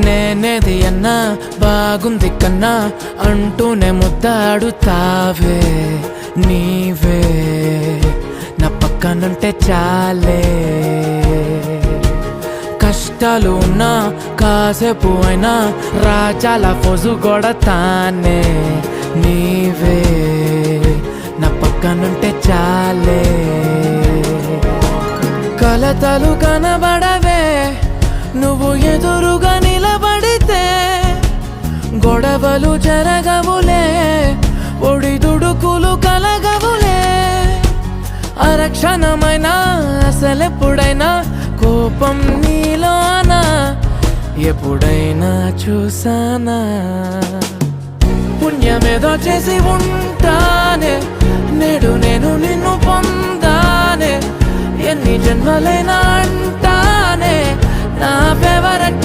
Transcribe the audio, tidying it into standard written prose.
నేనేది అన్నా బాగుంది కన్నా అంటూనే ముద్దాడుతావే నీవే నా పక్కనుంటే చాలే. కష్టాలు ఉన్నా కాసేపు అయినా రాజాల ఫోజు కొడతానే నీవే నా పక్కనుంటే చాలే. కలతలు కనబడవే నువ్వు ఎదురుగా నిలబడితే, గొడవలు జరగవులే ఒడిదుడుకులు కలగవులే. అరక్షణమైనా అసలెప్పుడైనా కోపం నీలోనా ఎప్పుడైనా చూసానా? పుణ్యమేదో చేసి ఉంటానే నేడు నేను నిన్ను పొందానే. ఎన్ని జన్మలైనా అంటానే నా ఫేవరెట్